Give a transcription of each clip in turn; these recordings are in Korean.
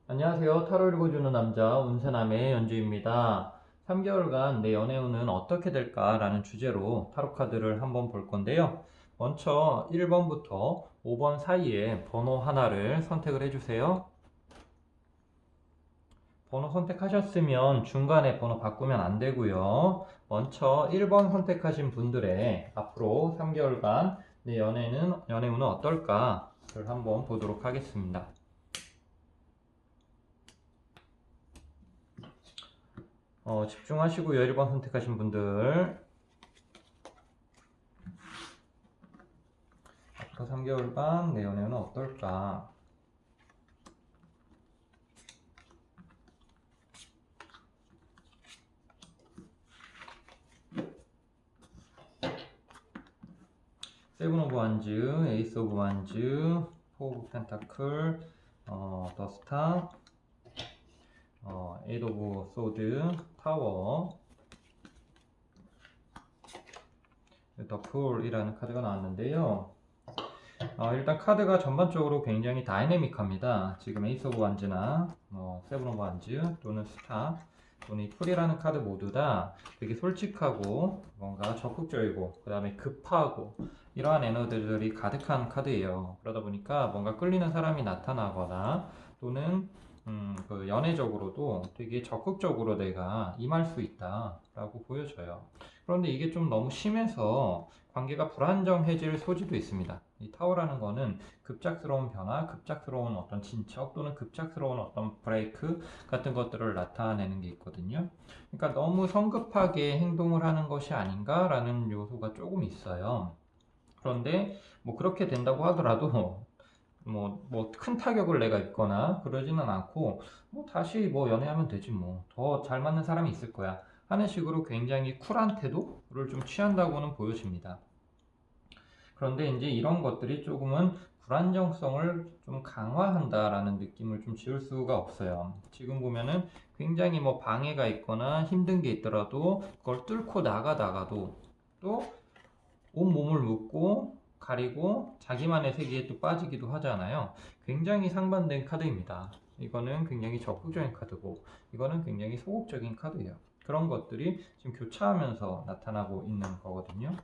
안녕하세요. 타로 읽어주는 남자 운세남의 연주입니다. 3개월간 내 연애운은 어떻게 될까라는 주제로 타로 카드를 한번 볼 건데요. 먼저 1번부터 5번 사이에 번호 하나를 선택을 해주세요. 번호 선택하셨으면 중간에 번호 바꾸면 안 되고요. 먼저 1번 선택하신 분들의 앞으로 3개월간 내 연애운은 어떨까를 한번 보도록 하겠습니다. 집중하시고요. 1번 선택하신 분들 앞으로 3개월간 내 연애는 어떨까? 세븐 오브 완즈, 에이스 오브 완즈, 포 오브 펜타클, 더 스타, 에이드 오브 소드, 타워, 더 풀이라는 카드가 나왔는데요. 일단 카드가 전반적으로 굉장히 다이내믹합니다. 지금 에이스 오브 완즈나 세븐 오브 완즈 또는 스타 또는 이 풀이라는 카드 모두 다 되게 솔직하고 뭔가 적극적이고 그 다음에 급하고 이러한 에너지들이 가득한 카드예요. 그러다 보니까 뭔가 끌리는 사람이 나타나거나 또는 그 연애적으로도 되게 적극적으로 내가 임할 수 있다라고 보여져요. 그런데 이게 좀 너무 심해서 관계가 불안정해질 소지도 있습니다. 이 타워라는 거는 급작스러운 변화, 급작스러운 어떤 진척 또는 급작스러운 어떤 브레이크 같은 것들을 나타내는 게 있거든요. 그러니까 너무 성급하게 행동을 하는 것이 아닌가라는 요소가 조금 있어요. 그런데 뭐 그렇게 된다고 하더라도 뭐 큰 타격을 내가 입거나 그러지는 않고 뭐 다시 뭐 연애하면 되지 뭐 더 잘 맞는 사람이 있을 거야 하는 식으로 굉장히 쿨한 태도를 좀 취한다고는 보여집니다. 그런데 이제 이런 것들이 조금은 불안정성을 좀 강화한다라는 느낌을 좀 지울 수가 없어요. 지금 보면은 굉장히 뭐 방해가 있거나 힘든 게 있더라도 그걸 뚫고 나가다가도 또 온몸을 묶고 가리고 자기만의 세계에 또 빠지기도 하잖아요. 굉장히 상반된 카드입니다. 이거는 굉장히 적극적인 카드고 이거는 굉장히 소극적인 카드예요. 그런 것들이 지금 교차하면서 나타나고 있는 거거든요.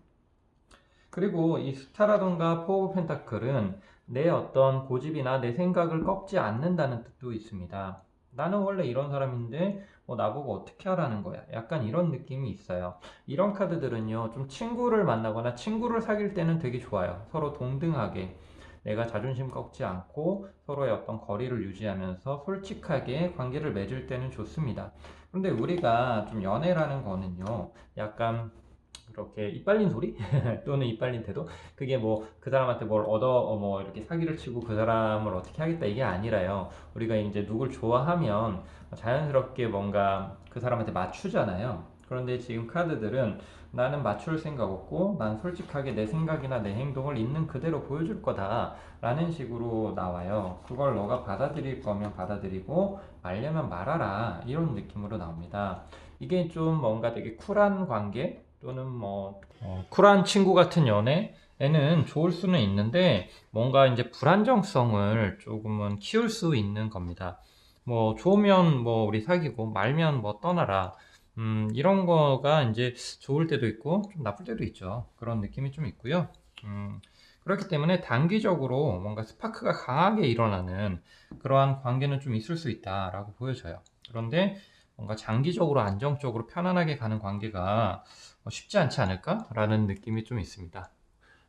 그리고 이 스타라던가 포 오브 펜타클은 내 어떤 고집이나 내 생각을 꺾지 않는다는 뜻도 있습니다. 나는 원래 이런 사람인데 뭐 나보고 어떻게 하라는 거야. 약간 이런 느낌이 있어요. 이런 카드들은요, 좀 친구를 만나거나 친구를 사귈 때는 되게 좋아요. 서로 동등하게 내가 자존심 꺾지 않고 서로의 어떤 거리를 유지하면서 솔직하게 관계를 맺을 때는 좋습니다. 그런데 우리가 좀 연애라는 거는요, 약간 그렇게 이빨린 소리 또는 이빨린 태도 그게 뭐 그 사람한테 뭘 얻어 뭐 이렇게 사기를 치고 그 사람을 어떻게 하겠다 이게 아니라요. 우리가 이제 누굴 좋아하면 자연스럽게 뭔가 그 사람한테 맞추잖아요. 그런데 지금 카드들은 나는 맞출 생각 없고 난 솔직하게 내 생각이나 내 행동을 있는 그대로 보여줄 거다 라는 식으로 나와요. 그걸 너가 받아들일 거면 받아들이고 말려면 말아라 이런 느낌으로 나옵니다. 이게 좀 뭔가 되게 쿨한 관계 또는 뭐 쿨한 친구 같은 연애에는 좋을 수는 있는데 뭔가 이제 불안정성을 조금은 키울 수 있는 겁니다. 뭐 좋으면 뭐 우리 사귀고 말면 뭐 떠나라. 이런 거가 이제 좋을 때도 있고 좀 나쁠 때도 있죠. 그런 느낌이 좀 있고요. 그렇기 때문에 단기적으로 뭔가 스파크가 강하게 일어나는 그러한 관계는 좀 있을 수 있다라고 보여져요. 그런데 뭔가 장기적으로 안정적으로 편안하게 가는 관계가 쉽지 않지 않을까라는 느낌이 좀 있습니다.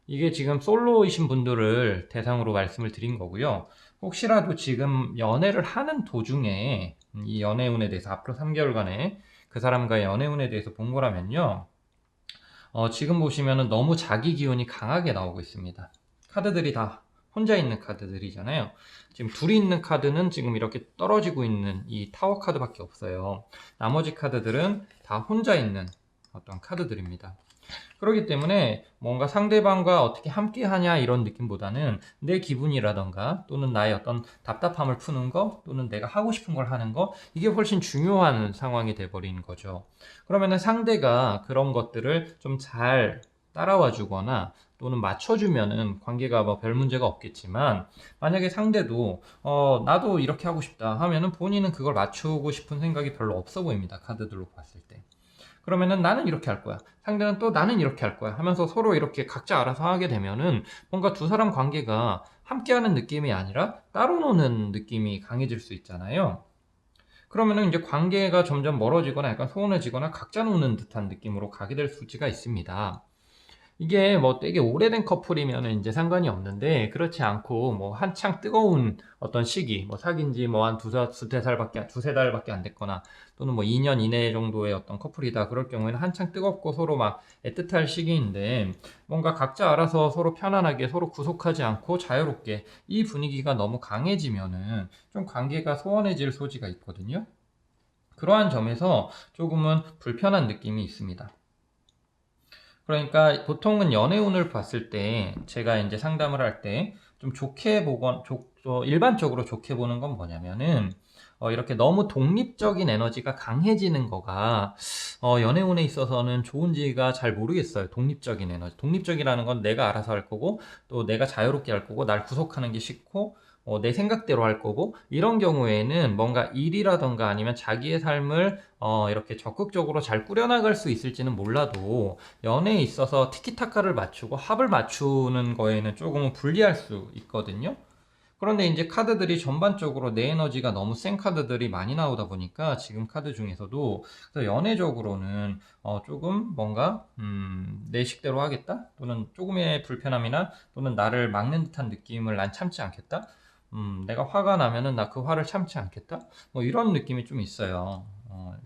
이게 지금 솔로이신 분들을 대상으로 말씀을 드린 거고요. 혹시라도 지금 연애를 하는 도중에 이 연애운에 대해서 앞으로 3개월간의 그 사람과의 연애운에 대해서 본 거라면요. 지금 보시면은 너무 자기 기운이 강하게 나오고 있습니다. 카드들이 다 혼자 있는 카드들이잖아요. 지금 둘이 있는 카드는 지금 이렇게 떨어지고 있는 이 타워 카드밖에 없어요. 나머지 카드들은 다 혼자 있는 어떤 카드들입니다. 그렇기 때문에 뭔가 상대방과 어떻게 함께 하냐 이런 느낌보다는 내 기분이라던가 또는 나의 어떤 답답함을 푸는 거 또는 내가 하고 싶은 걸 하는 거 이게 훨씬 중요한 상황이 돼버린 거죠. 그러면은 상대가 그런 것들을 좀 잘 따라와 주거나 또는 맞춰주면은 관계가 뭐 별 문제가 없겠지만, 만약에 상대도 나도 이렇게 하고 싶다 하면은 본인은 그걸 맞추고 싶은 생각이 별로 없어 보입니다. 카드들로 봤을 때. 그러면은 나는 이렇게 할 거야, 상대는 또 나는 이렇게 할 거야 하면서 서로 이렇게 각자 알아서 하게 되면은 뭔가 두 사람 관계가 함께하는 느낌이 아니라 따로 노는 느낌이 강해질 수 있잖아요. 그러면은 이제 관계가 점점 멀어지거나 약간 소원해지거나 각자 노는 듯한 느낌으로 가게 될 수가 있습니다. 이게 뭐 되게 오래된 커플이면 이제 상관이 없는데, 그렇지 않고 뭐 한창 뜨거운 어떤 시기, 뭐 사귄 지 뭐 한 두세 달밖에 안 됐거나 또는 뭐 2년 이내 정도의 어떤 커플이다, 그럴 경우에는 한창 뜨겁고 서로 막 애틋할 시기인데, 뭔가 각자 알아서 서로 편안하게 서로 구속하지 않고 자유롭게 이 분위기가 너무 강해지면은 좀 관계가 소원해질 소지가 있거든요. 그러한 점에서 조금은 불편한 느낌이 있습니다. 그러니까 보통은 연애운을 봤을 때 제가 이제 상담을 할 때 좀 좋게 일반적으로 좋게 보는 건 뭐냐면은, 이렇게 너무 독립적인 에너지가 강해지는 거가 연애운에 있어서는 좋은지가 잘 모르겠어요. 독립적인 에너지. 독립적이라는 건 내가 알아서 할 거고, 또 내가 자유롭게 할 거고, 날 구속하는 게 싫고, 내 생각대로 할 거고, 이런 경우에는 뭔가 일이라던가 아니면 자기의 삶을 이렇게 적극적으로 잘 꾸려나갈 수 있을지는 몰라도, 연애에 있어서 티키타카를 맞추고 합을 맞추는 거에는 조금은 불리할 수 있거든요. 그런데 이제 카드들이 전반적으로 내 에너지가 너무 센 카드들이 많이 나오다 보니까, 지금 카드 중에서도 그래서 연애적으로는 조금 뭔가 내 식대로 하겠다, 또는 조금의 불편함이나 또는 나를 막는 듯한 느낌을 난 참지 않겠다, 내가 화가 나면은 나 그 화를 참지 않겠다, 뭐 이런 느낌이 좀 있어요.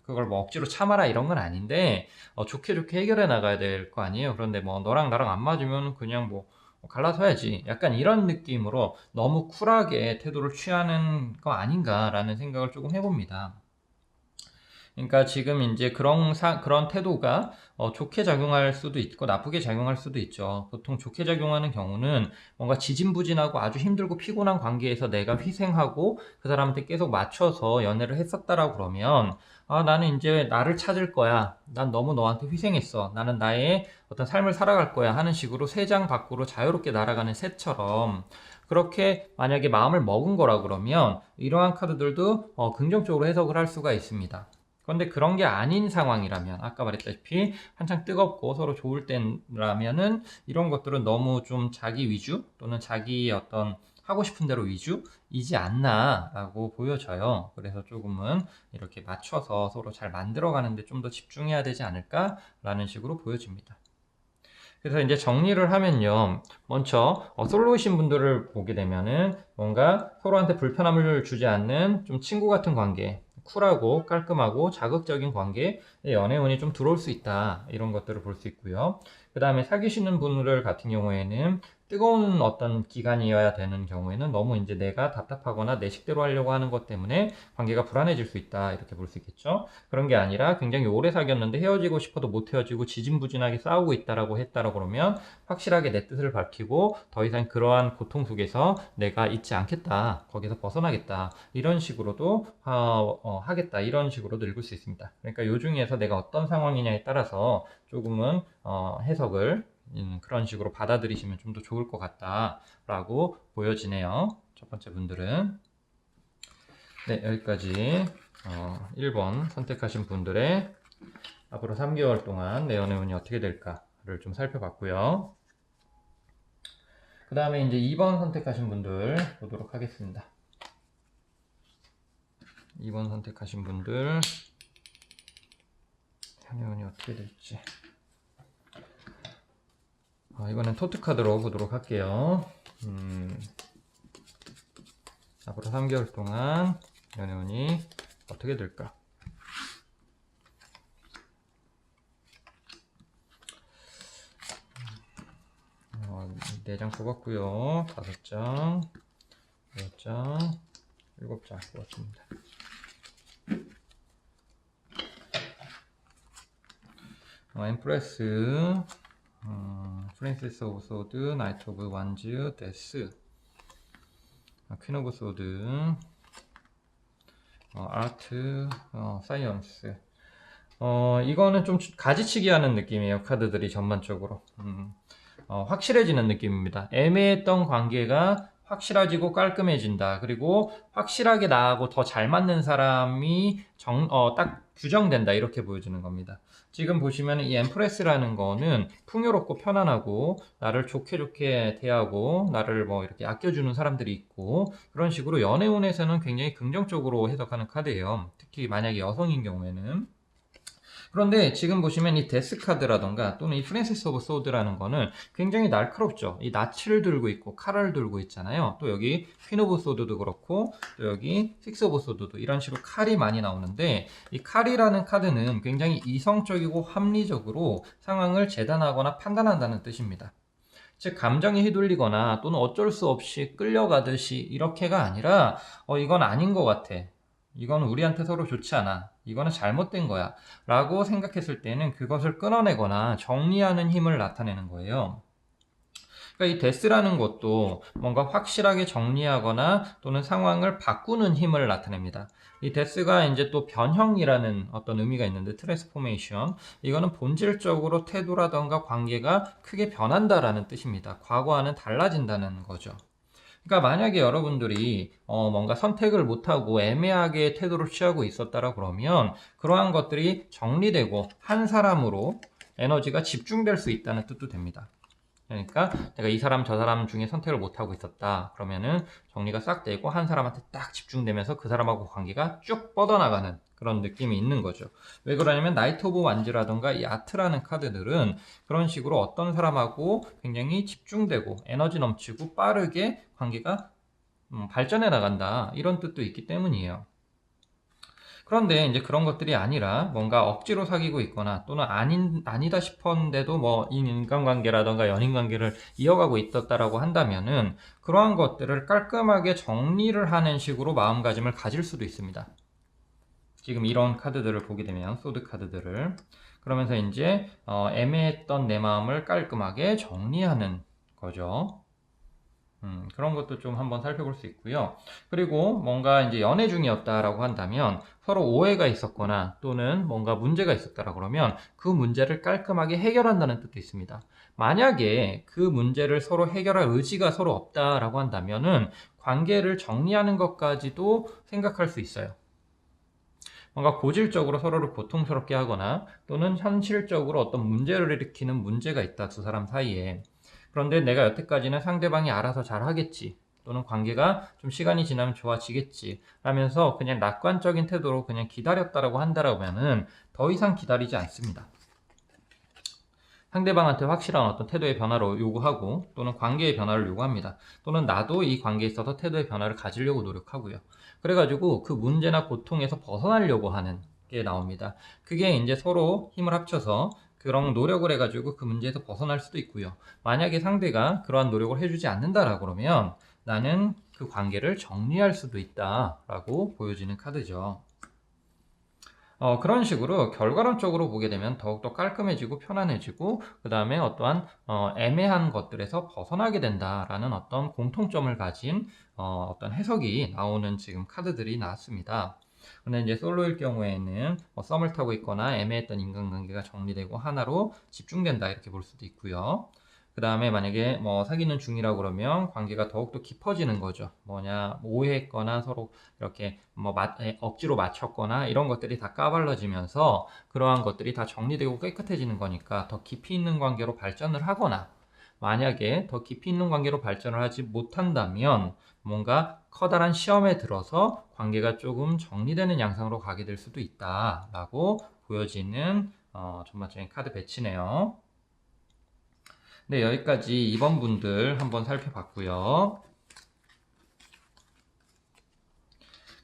그걸 뭐 억지로 참아라 이런 건 아닌데, 좋게 좋게 해결해 나가야 될 거 아니에요. 그런데 뭐 너랑 나랑 안 맞으면 그냥 뭐 갈라서야지, 약간 이런 느낌으로 너무 쿨하게 태도를 취하는 거 아닌가라는 생각을 조금 해봅니다. 그러니까 지금 이제 그런 태도가 좋게 작용할 수도 있고 나쁘게 작용할 수도 있죠. 보통 좋게 작용하는 경우는 뭔가 지진부진하고 아주 힘들고 피곤한 관계에서 내가 희생하고 그 사람한테 계속 맞춰서 연애를 했었다라고 그러면, 나는 이제 나를 찾을 거야, 난 너무 너한테 희생했어, 나는 나의 어떤 삶을 살아갈 거야 하는 식으로 세 장 밖으로 자유롭게 날아가는 새처럼, 그렇게 만약에 마음을 먹은 거라 그러면 이러한 카드들도 긍정적으로 해석을 할 수가 있습니다. 그런데 그런 게 아닌 상황이라면, 아까 말했다시피 한창 뜨겁고 서로 좋을 때라면은 이런 것들은 너무 좀 자기 위주 또는 자기 어떤 하고 싶은 대로 위주이지 않나 라고 보여져요. 그래서 조금은 이렇게 맞춰서 서로 잘 만들어가는데 좀 더 집중해야 되지 않을까 라는 식으로 보여집니다. 그래서 이제 정리를 하면요, 먼저 솔로이신 분들을 보게 되면은 뭔가 서로한테 불편함을 주지 않는 좀 친구 같은 관계, 쿨하고 깔끔하고 자극적인 관계에 연애운이 좀 들어올 수 있다, 이런 것들을 볼 수 있고요. 그 다음에 사귀시는 분들 같은 경우에는 뜨거운 어떤 기간이어야 되는 경우에는 너무 이제 내가 답답하거나 내 식대로 하려고 하는 것 때문에 관계가 불안해질 수 있다, 이렇게 볼 수 있겠죠. 그런 게 아니라 굉장히 오래 사귀었는데 헤어지고 싶어도 못 헤어지고 지진부진하게 싸우고 있다라고 했다라고 그러면, 확실하게 내 뜻을 밝히고 더 이상 그러한 고통 속에서 내가 있지 않겠다, 거기서 벗어나겠다, 이런 식으로도 하겠다, 이런 식으로도 읽을 수 있습니다. 그러니까 요 중에서 내가 어떤 상황이냐에 따라서 조금은 해석을 그런 식으로 받아들이시면 좀 더 좋을 것 같다라고 보여지네요. 첫 번째 분들은. 네, 여기까지 1번 선택하신 분들의 앞으로 3개월 동안 내 연애 운이 어떻게 될까를 좀 살펴봤고요. 그 다음에 이제 2번 선택하신 분들 보도록 하겠습니다. 2번 선택하신 분들 연애 운이 어떻게 될지, 이번엔 토트 카드로 보도록 할게요. 앞으로 3개월 동안 연애 운이 어떻게 될까? 4장 뽑았고요. 5장, 6장, 7장 뽑았습니다. 엠프레스, 프린세스 오브 소드, 나이트 오브 완즈, 데스, 퀸 오브 소드, 아트, 사이언스. 이거는 좀 가지치기 하는 느낌이에요. 카드들이 전반적으로. 확실해지는 느낌입니다. 애매했던 관계가 확실해지고 깔끔해진다. 그리고 확실하게 나하고 더 잘 맞는 사람이 딱 규정된다. 이렇게 보여주는 겁니다. 지금 보시면 이 엠프레스라는 거는 풍요롭고 편안하고 나를 좋게 좋게 대하고 나를 뭐 이렇게 아껴주는 사람들이 있고 그런 식으로 연애운에서는 굉장히 긍정적으로 해석하는 카드예요. 특히 만약에 여성인 경우에는. 그런데 지금 보시면 이 데스 카드라던가 또는 이 프랜시스 오브 소드라는 거는 굉장히 날카롭죠. 이 낫을 들고 있고 칼을 들고 있잖아요. 또 여기 퀸 오브 소드도 그렇고 또 여기 식스 오브 소드도 이런 식으로 칼이 많이 나오는데 이 칼이라는 카드는 굉장히 이성적이고 합리적으로 상황을 재단하거나 판단한다는 뜻입니다. 즉 감정이 휘둘리거나 또는 어쩔 수 없이 끌려가듯이 이렇게가 아니라 이건 아닌 것 같아. 이건 우리한테 서로 좋지 않아. 이거는 잘못된 거야. 라고 생각했을 때는 그것을 끊어내거나 정리하는 힘을 나타내는 거예요. 그러니까 이 데스라는 것도 뭔가 확실하게 정리하거나 또는 상황을 바꾸는 힘을 나타냅니다. 이 데스가 이제 또 변형이라는 어떤 의미가 있는데 트랜스포메이션 이거는 본질적으로 태도라던가 관계가 크게 변한다라는 뜻입니다. 과거와는 달라진다는 거죠. 그러니까 만약에 여러분들이 뭔가 선택을 못하고 애매하게 태도를 취하고 있었다라 그러면 그러한 것들이 정리되고 한 사람으로 에너지가 집중될 수 있다는 뜻도 됩니다. 그러니까 내가 이 사람 저 사람 중에 선택을 못하고 있었다 그러면은 정리가 싹 되고 한 사람한테 딱 집중되면서 그 사람하고 관계가 쭉 뻗어나가는 그런 느낌이 있는 거죠. 왜 그러냐면 나이트 오브 완즈라던가 이 아트라는 카드들은 그런 식으로 어떤 사람하고 굉장히 집중되고 에너지 넘치고 빠르게 관계가 발전해 나간다 이런 뜻도 있기 때문이에요. 그런데 이제 그런 것들이 아니라 뭔가 억지로 사귀고 있거나 또는 아니다 싶었는데도 뭐 인간관계라던가 연인관계를 이어가고 있었다라고 한다면은 그러한 것들을 깔끔하게 정리를 하는 식으로 마음가짐을 가질 수도 있습니다. 지금 이런 카드들을 보게 되면 소드 카드들을 그러면서 이제 애매했던 내 마음을 깔끔하게 정리하는 거죠. 그런 것도 좀 한번 살펴볼 수 있고요. 그리고 뭔가 이제 연애 중이었다라고 한다면 서로 오해가 있었거나 또는 뭔가 문제가 있었다라고 그러면 그 문제를 깔끔하게 해결한다는 뜻도 있습니다. 만약에 그 문제를 서로 해결할 의지가 서로 없다라고 한다면은 관계를 정리하는 것까지도 생각할 수 있어요. 뭔가 고질적으로 서로를 고통스럽게 하거나 또는 현실적으로 어떤 문제를 일으키는 문제가 있다, 두 사람 사이에. 그런데 내가 여태까지는 상대방이 알아서 잘 하겠지. 또는 관계가 좀 시간이 지나면 좋아지겠지. 라면서 그냥 낙관적인 태도로 그냥 기다렸다라고 한다라면은 더 이상 기다리지 않습니다. 상대방한테 확실한 어떤 태도의 변화를 요구하고 또는 관계의 변화를 요구합니다. 또는 나도 이 관계에 있어서 태도의 변화를 가지려고 노력하고요. 그래가지고 그 문제나 고통에서 벗어나려고 하는 게 나옵니다. 그게 이제 서로 힘을 합쳐서 그런 노력을 해가지고 그 문제에서 벗어날 수도 있고요. 만약에 상대가 그러한 노력을 해주지 않는다라고 그러면 나는 그 관계를 정리할 수도 있다라고 보여지는 카드죠. 그런 식으로 결과론적으로 보게 되면 더욱더 깔끔해지고 편안해지고 그 다음에 어떠한 애매한 것들에서 벗어나게 된다라는 어떤 공통점을 가진 어떤 해석이 나오는 지금 카드들이 나왔습니다. 근데 이제 솔로일 경우에는 썸을 타고 있거나 애매했던 인간관계가 정리되고 하나로 집중된다 이렇게 볼 수도 있고요. 그 다음에 만약에 뭐 사귀는 중이라고 그러면 관계가 더욱더 깊어지는 거죠. 뭐냐, 오해했거나 서로 이렇게 뭐 억지로 맞췄거나 이런 것들이 다 까발려지면서 그러한 것들이 다 정리되고 깨끗해지는 거니까 더 깊이 있는 관계로 발전을 하거나 만약에 더 깊이 있는 관계로 발전을 하지 못한다면 뭔가 커다란 시험에 들어서 관계가 조금 정리되는 양상으로 가게 될 수도 있다라고 보여지는 전반적인 카드 배치네요. 네, 여기까지 2번 분들 한번 살펴봤고요.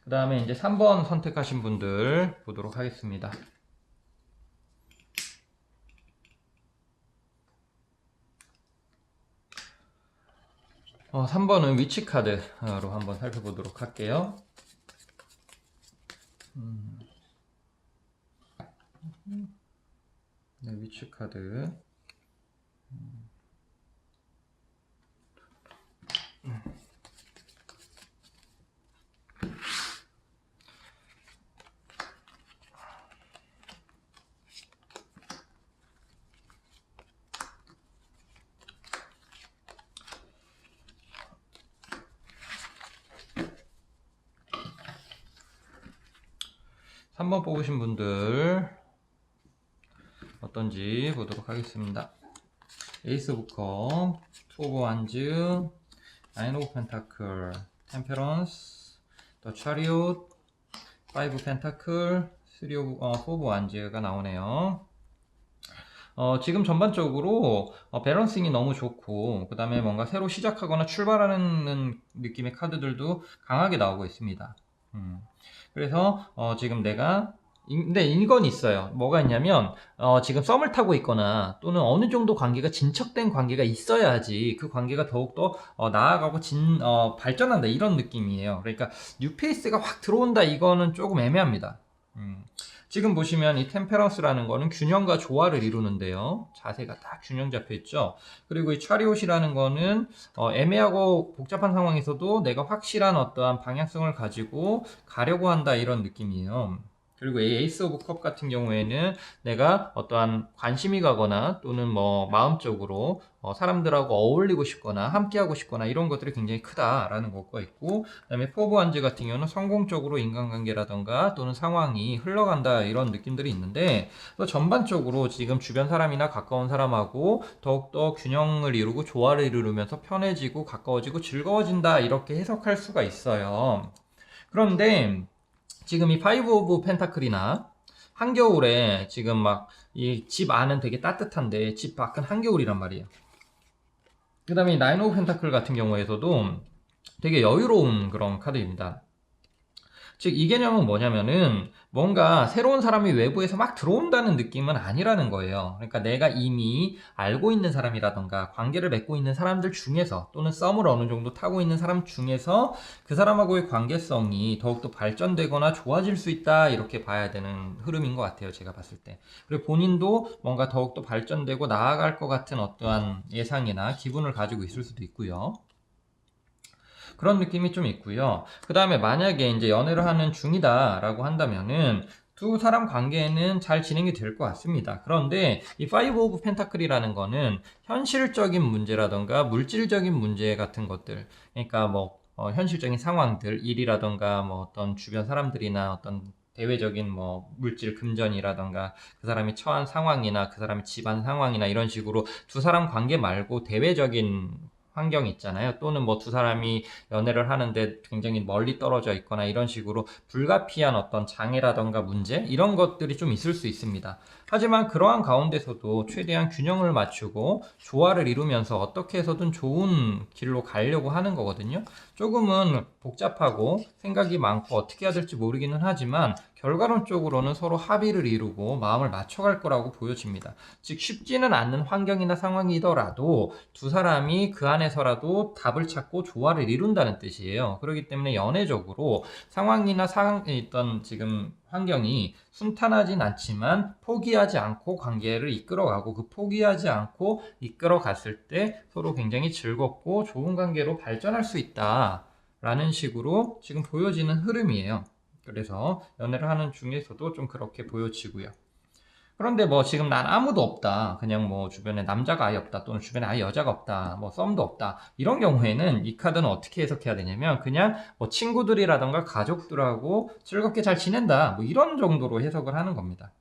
그 다음에 이제 3번 선택하신 분들 보도록 하겠습니다. 3번은 위치 카드로 한번 살펴보도록 할게요. 네, 위치 카드. 3번 뽑으신 분들 어떤지 보도록 하겠습니다. 에이스 오브 컵, 투 오브 완즈, 나인 오브 펜타클, 템페런스, 더 차리옷, 파이브 펜타클, 쓰리 오브, 포 오브 완즈가 나오네요. 지금 전반적으로 밸런싱이 너무 좋고, 그 다음에 뭔가 새로 시작하거나 출발하는 느낌의 카드들도 강하게 나오고 있습니다. 그래서 지금 내가 근데 이건 있어요. 뭐가 있냐면 지금 썸을 타고 있거나 또는 어느 정도 관계가 진척된 관계가 있어야지 그 관계가 더욱더 나아가고 발전한다 이런 느낌이에요. 그러니까 뉴페이스가 확 들어온다 이거는 조금 애매합니다. 지금 보시면 이 템페런스라는 거는 균형과 조화를 이루는데요. 자세가 딱 균형 잡혀 있죠. 그리고 이 차리옷이라는 거는 애매하고 복잡한 상황에서도 내가 확실한 어떠한 방향성을 가지고 가려고 한다 이런 느낌이에요. 그리고 이 에이스 오브 컵 같은 경우에는 내가 어떠한 관심이 가거나 또는 뭐 마음적으로 사람들하고 어울리고 싶거나 함께하고 싶거나 이런 것들이 굉장히 크다라는 것과 있고, 그 다음에 포브 완즈 같은 경우는 성공적으로 인간관계라던가 또는 상황이 흘러간다 이런 느낌들이 있는데, 또 전반적으로 지금 주변 사람이나 가까운 사람하고 더욱더 균형을 이루고 조화를 이루면서 편해지고 가까워지고 즐거워진다 이렇게 해석할 수가 있어요. 그런데 지금 이 파이브 오브 펜타클이나 한겨울에 지금 막 이 집 안은 되게 따뜻한데 집 밖은 한겨울이란 말이에요. 그 다음에 이 나인 오브 펜타클 같은 경우에서도 되게 여유로운 그런 카드입니다. 즉 이 개념은 뭐냐면은 뭔가 새로운 사람이 외부에서 막 들어온다는 느낌은 아니라는 거예요. 그러니까 내가 이미 알고 있는 사람이라던가 관계를 맺고 있는 사람들 중에서 또는 썸을 어느 정도 타고 있는 사람 중에서 그 사람하고의 관계성이 더욱더 발전되거나 좋아질 수 있다 이렇게 봐야 되는 흐름인 것 같아요. 제가 봤을 때. 그리고 본인도 뭔가 더욱더 발전되고 나아갈 것 같은 어떠한 예상이나 기분을 가지고 있을 수도 있고요. 그런 느낌이 좀 있고요. 그 다음에 만약에 이제 연애를 하는 중이다라고 한다면은 두 사람 관계는 잘 진행이 될 것 같습니다. 그런데 이 파이브 오브 펜타클이라는 거는 현실적인 문제라던가 물질적인 문제 같은 것들, 그러니까 뭐 현실적인 상황들, 일이라던가 뭐 어떤 주변 사람들이나 어떤 대외적인 뭐 물질 금전이라던가 그 사람이 처한 상황이나 그 사람의 집안 상황이나 이런 식으로 두 사람 관계 말고 대외적인 환경 있잖아요. 또는 뭐 두 사람이 연애를 하는데 굉장히 멀리 떨어져 있거나 이런 식으로 불가피한 어떤 장애라던가 문제 이런 것들이 좀 있을 수 있습니다. 하지만 그러한 가운데서도 최대한 균형을 맞추고 조화를 이루면서 어떻게 해서든 좋은 길로 가려고 하는 거거든요. 조금은 복잡하고 생각이 많고 어떻게 해야 될지 모르기는 하지만 결과론적으로는 서로 합의를 이루고 마음을 맞춰갈 거라고 보여집니다. 즉 쉽지는 않는 환경이나 상황이더라도 두 사람이 그 안에서라도 답을 찾고 조화를 이룬다는 뜻이에요. 그렇기 때문에 연애적으로 상황이나 있던 지금 환경이 순탄하진 않지만 포기하지 않고 관계를 이끌어가고 그 포기하지 않고 이끌어갔을 때 서로 굉장히 즐겁고 좋은 관계로 발전할 수 있다라는 식으로 지금 보여지는 흐름이에요. 그래서 연애를 하는 중에서도 좀 그렇게 보여지고요. 그런데 뭐 지금 난 아무도 없다. 그냥 뭐 주변에 남자가 아예 없다. 또는 주변에 아예 여자가 없다. 뭐 썸도 없다. 이런 경우에는 이 카드는 어떻게 해석해야 되냐면 그냥 뭐 친구들이라던가 가족들하고 즐겁게 잘 지낸다. 뭐 이런 정도로 해석을 하는 겁니다.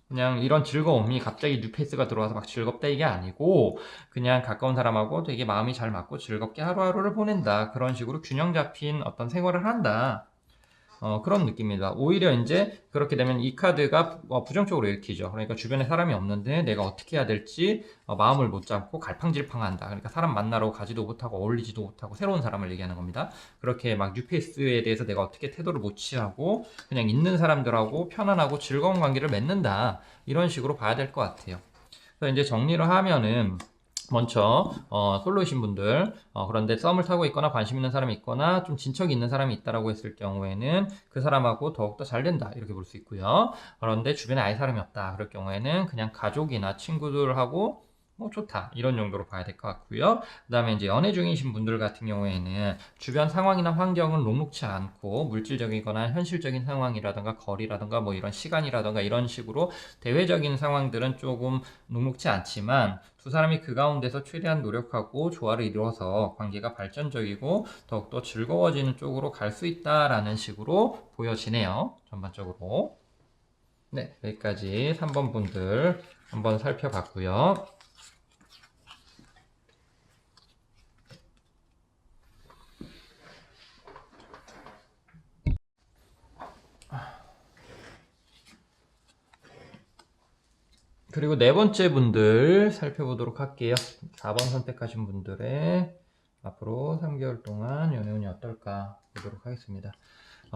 그냥 이런 즐거움이 갑자기 뉴페이스가 들어와서 막 즐겁다 이게 아니고 그냥 가까운 사람하고 되게 마음이 잘 맞고 즐겁게 하루하루를 보낸다. 그런 식으로 균형 잡힌 어떤 생활을 한다. 그런 느낌입니다. 오히려 이제 그렇게 되면 이 카드가 부정적으로 읽히죠. 그러니까 주변에 사람이 없는데 내가 어떻게 해야 될지 마음을 못 잡고 갈팡질팡한다. 그러니까 사람 만나러 가지도 못하고 어울리지도 못하고 새로운 사람을 얘기하는 겁니다. 그렇게 막 뉴페이스에 대해서 내가 어떻게 태도를 못 취하고 그냥 있는 사람들하고 편안하고 즐거운 관계를 맺는다. 이런 식으로 봐야 될 것 같아요. 그래서 이제 정리를 하면은 먼저 솔로이신 분들 그런데 썸을 타고 있거나 관심 있는 사람이 있거나 좀 진척이 있는 사람이 있다라고 했을 경우에는 그 사람하고 더욱더 잘 된다 이렇게 볼 수 있고요. 그런데 주변에 아예 사람이 없다 그럴 경우에는 그냥 가족이나 친구들하고 뭐 좋다 이런 정도로 봐야 될 것 같고요. 그 다음에 이제 연애 중이신 분들 같은 경우에는 주변 상황이나 환경은 녹록치 않고 물질적이거나 현실적인 상황이라던가 거리라던가 뭐 이런 시간이라던가 이런 식으로 대외적인 상황들은 조금 녹록치 않지만 두 사람이 그 가운데서 최대한 노력하고 조화를 이루어서 관계가 발전적이고 더욱더 즐거워지는 쪽으로 갈 수 있다라는 식으로 보여지네요. 전반적으로. 네, 여기까지 3번 분들 한번 살펴봤고요. 그리고 네 번째 분들 살펴보도록 할게요. 4번 선택하신 분들의 앞으로 3개월 동안 연애운이 어떨까 보도록 하겠습니다.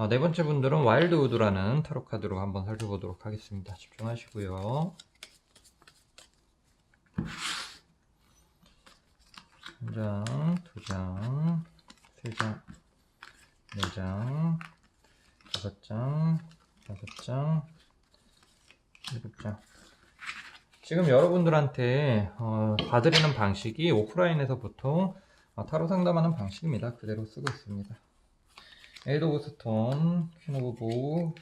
네 번째 분들은 와일드우드라는 타로 카드로 한번 살펴보도록 하겠습니다. 집중하시고요. 한 장, 두 장, 세 장, 네 장, 다섯 장, 일곱 장. 지금 여러분들한테 봐드리는 방식이 오프라인에서 보통 타로 상담하는 방식입니다. 그대로 쓰고 있습니다. 에이드 오브 스톤, 퀸 오브 보,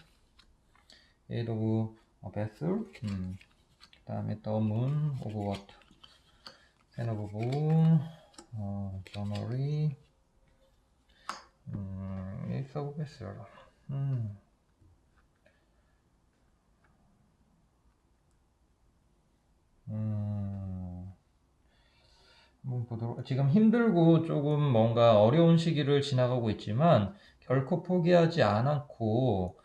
에이드 오브 베슬, 그 다음에 더 문 오브 워터, 텐 오브 보, 저너리, 에이스 오브 베슬. 한번 보도록. 지금 힘들고 조금 뭔가 어려운 시기를 지나가고 있지만 결코 포기하지 않았고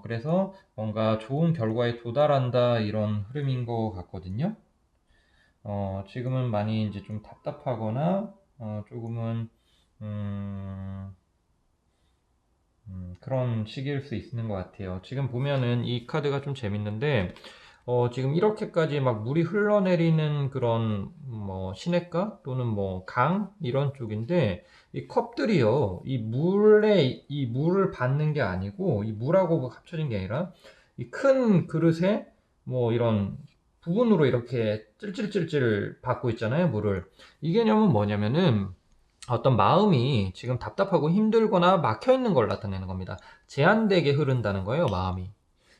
그래서 뭔가 좋은 결과에 도달한다 이런 흐름인 것 같거든요. 지금은 많이 이제 좀 답답하거나 조금은 그런 시기일 수 있는 것 같아요. 지금 보면은 이 카드가 좀 재밌는데 지금 이렇게까지 막 물이 흘러내리는 그런 뭐 시냇가 또는 뭐 강 이런 쪽인데 이 컵들이요, 이 물을 받는 게 아니고 이 물하고 합쳐진 게 아니라 이 큰 그릇에 뭐 이런 부분으로 이렇게 찔찔찔찔 받고 있잖아요, 물을. 이 개념은 뭐냐면은 어떤 마음이 지금 답답하고 힘들거나 막혀 있는 걸 나타내는 겁니다. 제한되게 흐른다는 거예요, 마음이.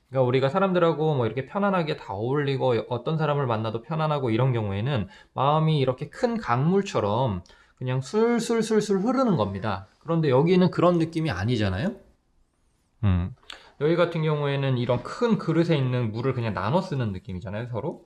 그러니까 우리가 사람들하고 뭐 이렇게 편안하게 다 어울리고 어떤 사람을 만나도 편안하고 이런 경우에는 마음이 이렇게 큰 강물처럼 그냥 술술술술 흐르는 겁니다. 그런데 여기는 그런 느낌이 아니잖아요. 여기 같은 경우에는 이런 큰 그릇에 있는 물을 그냥 나눠 쓰는 느낌이잖아요, 서로.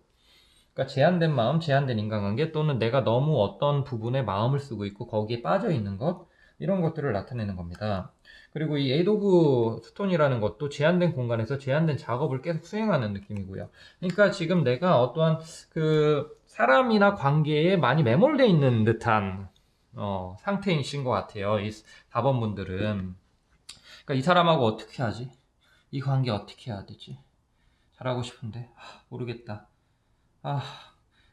그러니까 제한된 마음, 제한된 인간관계 또는 내가 너무 어떤 부분에 마음을 쓰고 있고 거기에 빠져 있는 것, 이런 것들을 나타내는 겁니다. 그리고 이 에이드 오브 스톤이라는 것도 제한된 공간에서 제한된 작업을 계속 수행하는 느낌이고요. 그러니까 지금 내가 어떠한 그 사람이나 관계에 많이 매몰되어 있는 듯한 상태이신 것 같아요. 이 4번 분들은. 그러니까 이 사람하고 어떻게 하지? 이 관계 어떻게 해야 되지? 잘하고 싶은데 모르겠다.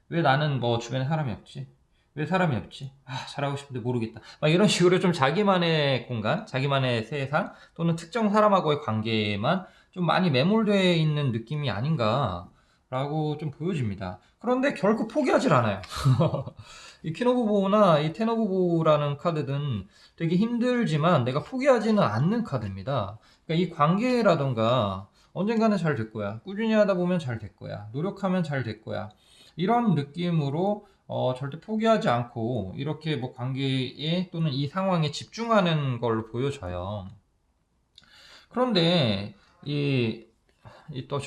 왜 나는 뭐 주변에 사람이 없지? 왜 사람이 없지? 잘하고 싶은데 모르겠다. 막 이런 식으로 좀 자기만의 공간, 자기만의 세상, 또는 특정 사람하고의 관계에만 좀 많이 매몰되어 있는 느낌이 아닌가라고 좀 보여집니다. 그런데 결코 포기하질 않아요. 이 퀸 오브 보우나 이 텐 오브 보우라는 카드는 되게 힘들지만 내가 포기하지는 않는 카드입니다. 그러니까 이 관계라던가 언젠가는 잘 될 거야. 꾸준히 하다 보면 잘 될 거야. 노력하면 잘 될 거야. 이런 느낌으로 절대 포기하지 않고 이렇게 뭐 관계에 또는 이 상황에 집중하는 걸로 보여져요. 그런데 이또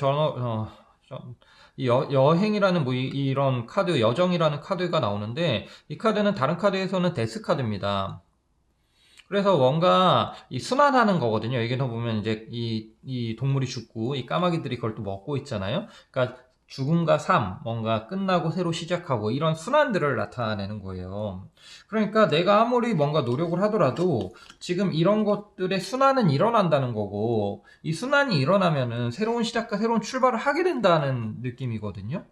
여행이라는 뭐 이런 카드, 여정이라는 카드가 나오는데 이 카드는 다른 카드에서는 데스 카드입니다. 그래서 뭔가 이 순환하는 거거든요. 여기서 보면 이제 이 동물이 죽고 이 까마귀들이 그걸 또 먹고 있잖아요. 그러니까 죽음과 삶, 뭔가 끝나고 새로 시작하고 이런 순환들을 나타내는 거예요. 그러니까 내가 아무리 뭔가 노력을 하더라도 지금 이런 것들의 순환은 일어난다는 거고 이 순환이 일어나면은 새로운 시작과 새로운 출발을 하게 된다는 느낌이거든요.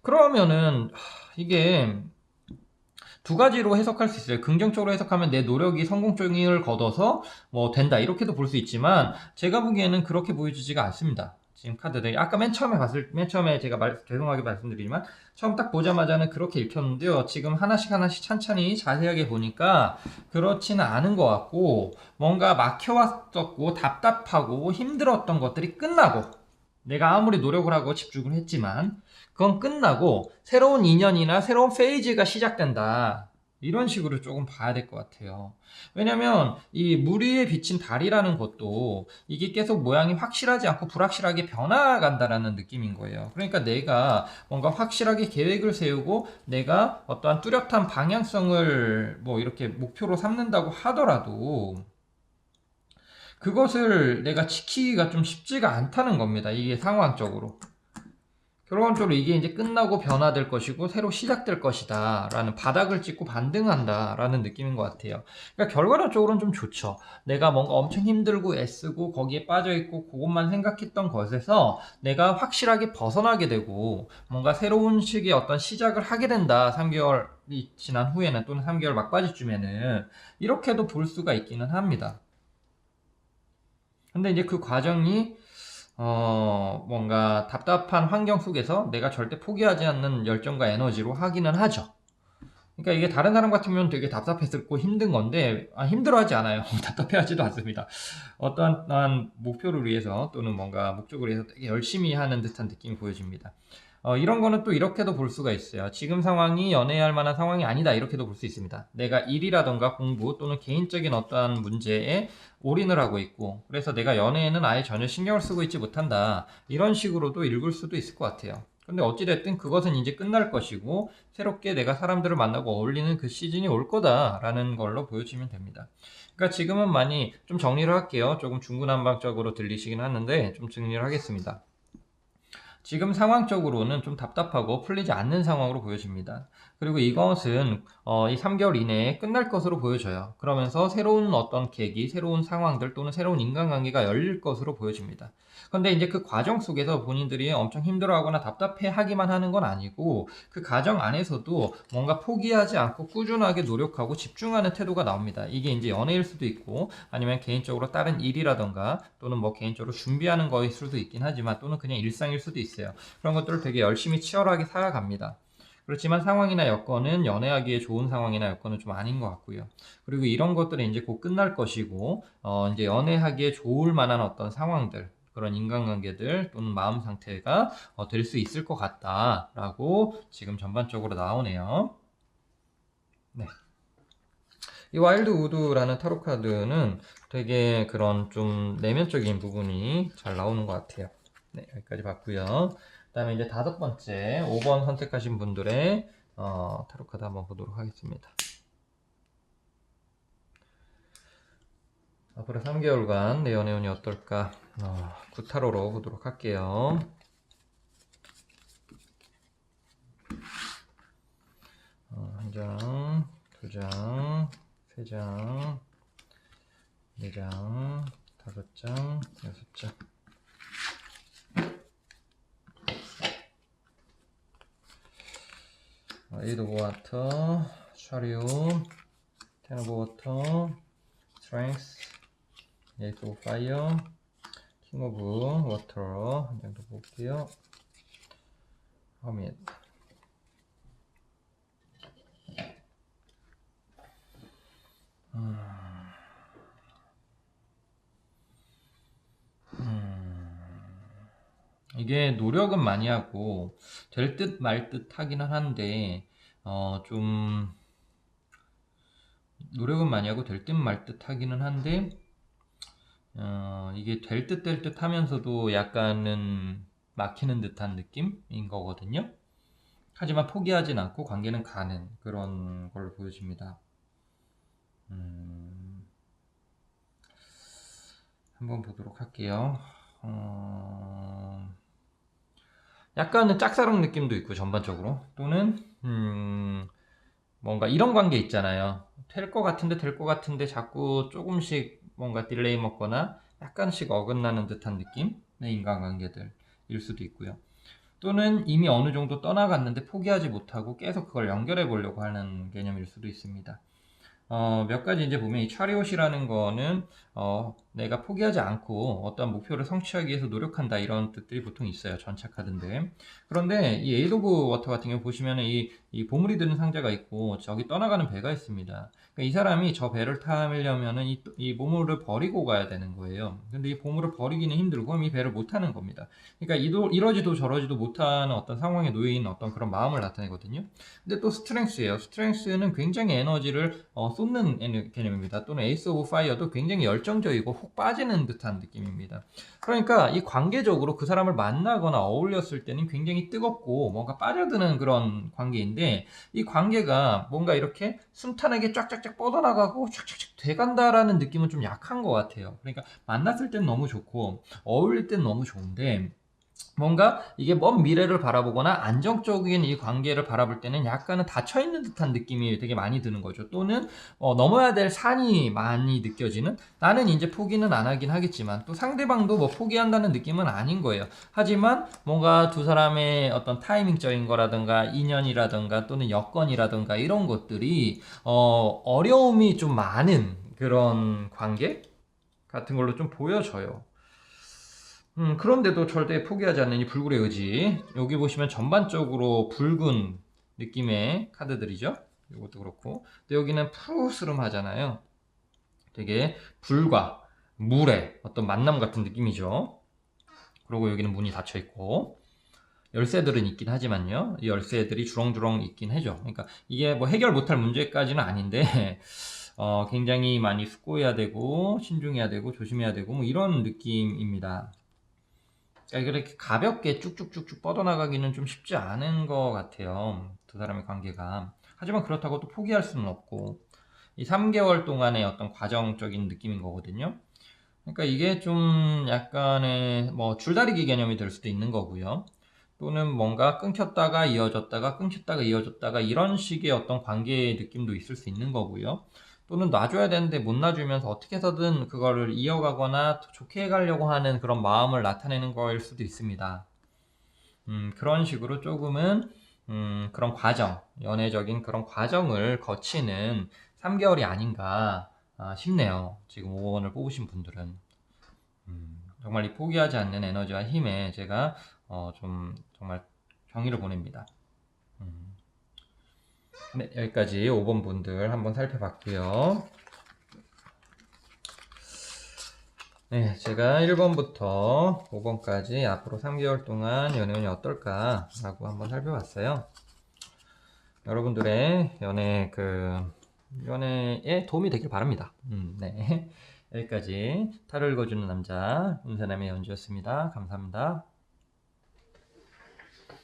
그러면은 이게 두 가지로 해석할 수 있어요. 긍정적으로 해석하면 내 노력이 성공적을 거둬서 뭐 된다 이렇게도 볼 수 있지만 제가 보기에는 그렇게 보여지지가 않습니다. 지금 카드들이 아까 맨 처음에 제가 죄송하게 말씀드리지만 처음 딱 보자마자는 그렇게 읽혔는데요. 지금 하나씩 찬찬히 자세하게 보니까 그렇지는 않은 것 같고 뭔가 막혀왔었고 답답하고 힘들었던 것들이 끝나고 내가 아무리 노력을 하고 집중을 했지만 그건 끝나고 새로운 인연이나 새로운 페이지가 시작된다. 이런 식으로 조금 봐야 될 것 같아요. 왜냐면 이 물 위에 비친 달이라는 것도 이게 계속 모양이 확실하지 않고 불확실하게 변화간다라는 느낌인 거예요. 그러니까 내가 뭔가 확실하게 계획을 세우고 내가 어떠한 뚜렷한 방향성을 뭐 이렇게 목표로 삼는다고 하더라도 그것을 내가 지키기가 좀 쉽지가 않다는 겁니다. 이게 상황적으로. 결과적으로 이게 이제 끝나고 변화될 것이고 새로 시작될 것이다 라는 바닥을 찍고 반등한다 라는 느낌인 것 같아요. 그러니까 결과론적으로는 좀 좋죠. 내가 뭔가 엄청 힘들고 애쓰고 거기에 빠져있고 그것만 생각했던 것에서 내가 확실하게 벗어나게 되고 뭔가 새로운 식의 어떤 시작을 하게 된다. 3개월이 지난 후에는 또는 3개월 막바지쯤에는 이렇게도 볼 수가 있기는 합니다. 근데 이제 그 과정이 뭔가 답답한 환경 속에서 내가 절대 포기하지 않는 열정과 에너지로 하기는 하죠. 그러니까 이게 다른 사람 같으면 되게 답답했고 힘든 건데, 힘들어하지 않아요. 답답해하지도 않습니다. 어떠한 목표를 위해서 또는 뭔가 목적을 위해서 되게 열심히 하는 듯한 느낌이 보여집니다. 이런 거는 또 이렇게도 볼 수가 있어요. 지금 상황이 연애할 만한 상황이 아니다. 이렇게도 볼 수 있습니다. 내가 일이라던가 공부 또는 개인적인 어떠한 문제에 올인을 하고 있고, 그래서 내가 연애에는 아예 전혀 신경을 쓰고 있지 못한다. 이런 식으로도 읽을 수도 있을 것 같아요. 근데 어찌됐든 그것은 이제 끝날 것이고, 새롭게 내가 사람들을 만나고 어울리는 그 시즌이 올 거다라는 걸로 보여지면 됩니다. 그러니까 지금은 많이 좀 정리를 할게요. 조금 중구난방적으로 들리시긴 하는데, 좀 정리를 하겠습니다. 지금 상황적으로는 좀 답답하고 풀리지 않는 상황으로 보여집니다. 그리고 이것은 이 3개월 이내에 끝날 것으로 보여져요. 그러면서 새로운 어떤 계기, 새로운 상황들 또는 새로운 인간관계가 열릴 것으로 보여집니다. 그런데 이제 그 과정 속에서 본인들이 엄청 힘들어하거나 답답해하기만 하는 건 아니고 그 과정 안에서도 뭔가 포기하지 않고 꾸준하게 노력하고 집중하는 태도가 나옵니다. 이게 이제 연애일 수도 있고 아니면 개인적으로 다른 일이라던가 또는 뭐 개인적으로 준비하는 거일 수도 있긴 하지만 또는 그냥 일상일 수도 있어요. 그런 것들을 되게 열심히 치열하게 살아갑니다. 그렇지만 상황이나 여건은 연애하기에 좋은 상황이나 여건은 좀 아닌 것 같고요. 그리고 이런 것들은 이제 곧 끝날 것이고, 이제 연애하기에 좋을 만한 어떤 상황들, 그런 인간관계들 또는 마음 상태가 될 수 있을 것 같다라고 지금 전반적으로 나오네요. 네. 이 와일드 우드라는 타로 카드는 되게 그런 좀 내면적인 부분이 잘 나오는 것 같아요. 네, 여기까지 봤고요. 그 다음에 이제 5번째 5번 선택하신 분들의 타로 카드 한번 보도록 하겠습니다. 앞으로 3개월간 내 연애 운이 어떨까? 구타로로 보도록 할게요. 한 장, 두 장, 세 장, 네 장, 다섯 장, 여섯 장. Eight of Water, Chariot, Ten of Water, Strength, Eight of Fire, King of Water 한 장 더 볼게요. Hermit. 이게 노력은 많이 하고 될 듯 말 듯 하기는 한데 좀 노력은 많이 하고 될 듯 말 듯 하기는 한데 이게 될 듯 될 듯 하면서도 약간은 막히는 듯한 느낌인 거거든요. 하지만 포기하진 않고 관계는 가는 그런 걸 보여줍니다. 한번 보도록 할게요. 약간은 짝사랑 느낌도 있고 전반적으로 또는 뭔가 이런 관계 있잖아요. 될 것 같은데 될 것 같은데 자꾸 조금씩 뭔가 딜레이 먹거나 약간씩 어긋나는 듯한 느낌의 인간관계들일 수도 있고요. 또는 이미 어느 정도 떠나갔는데 포기하지 못하고 계속 그걸 연결해 보려고 하는 개념일 수도 있습니다. 몇 가지 이제 보면 이 차리옷이라는 거는 내가 포기하지 않고 어떠한 목표를 성취하기 위해서 노력한다 이런 뜻들이 보통 있어요. 전차 카드인데. 그런데 이 에이드 오브 워터 같은 경우 보시면 이 보물이 드는 상자가 있고 저기 떠나가는 배가 있습니다. 그러니까 이 사람이 저 배를 타려면은 이 보물을 버리고 가야 되는 거예요. 근데 이 보물을 버리기는 힘들고 그럼 이 배를 못 타는 겁니다. 그러니까 이러지도 저러지도 못하는 어떤 상황에 놓여 있는 어떤 그런 마음을 나타내거든요. 근데 또 스트렝스예요. 스트렝스는 굉장히 에너지를 쏟는 개념입니다. 또는 에이스 오브 파이어도 굉장히 열정적이고 훅 빠지는 듯한 느낌입니다. 그러니까 이 관계적으로 그 사람을 만나거나 어울렸을 때는 굉장히 뜨겁고 뭔가 빠져드는 그런 관계인데 이 관계가 뭔가 이렇게 순탄하게 쫙쫙쫙 뻗어나가고 쫙쫙쫙 돼간다라는 느낌은 좀 약한 것 같아요. 그러니까 만났을 땐 너무 좋고 어울릴 땐 너무 좋은데 뭔가 이게 먼 미래를 바라보거나 안정적인 이 관계를 바라볼 때는 약간은 닫혀있는 듯한 느낌이 되게 많이 드는 거죠. 또는 넘어야 될 산이 많이 느껴지는, 나는 이제 포기는 안 하긴 하겠지만 또 상대방도 뭐 포기한다는 느낌은 아닌 거예요. 하지만 뭔가 두 사람의 어떤 타이밍적인 거라든가 인연이라든가 또는 여건이라든가 이런 것들이 어려움이 좀 많은 그런 관계 같은 걸로 좀 보여져요. 그런데도 절대 포기하지 않는 이 불굴의 의지. 여기 보시면 전반적으로 붉은 느낌의 카드들이죠. 이것도 그렇고. 근데 여기는 푸르스름 하잖아요. 되게 불과 물의 어떤 만남 같은 느낌이죠. 그리고 여기는 문이 닫혀 있고. 열쇠들은 있긴 하지만요. 이 열쇠들이 주렁주렁 있긴 해죠. 그러니까 이게 뭐 해결 못할 문제까지는 아닌데, 굉장히 많이 숙고해야 되고, 신중해야 되고, 조심해야 되고, 뭐 이런 느낌입니다. 이렇게 가볍게 쭉쭉쭉쭉 뻗어나가기는 좀 쉽지 않은 것 같아요. 두 사람의 관계가. 하지만 그렇다고 또 포기할 수는 없고, 이 3개월 동안의 어떤 과정적인 느낌인 거거든요. 그러니까 이게 좀 약간의 뭐 줄다리기 개념이 될 수도 있는 거고요. 또는 뭔가 끊겼다가 이어졌다가 끊겼다가 이어졌다가 이런 식의 어떤 관계의 느낌도 있을 수 있는 거고요. 또는 놔줘야 되는데 못 놔주면서 어떻게 해서든 그거를 이어가거나 더 좋게 해가려고 하는 그런 마음을 나타내는 거일 수도 있습니다. 그런 식으로 조금은 그런 과정, 연애적인 그런 과정을 거치는 3개월이 아닌가 싶네요. 지금 5원을 뽑으신 분들은. 정말 이 포기하지 않는 에너지와 힘에 제가 좀 정말 경의를 보냅니다. 네, 여기까지 5번 분들 한번 살펴봤고요. 네, 제가 1번부터 5번까지 앞으로 3개월 동안 연애운이 어떨까 라고 한번 살펴봤어요. 여러분들의 연애에 도움이 되길 바랍니다. 네. 여기까지 타로 읽어주는 남자 운세남의 연주였습니다. 감사합니다.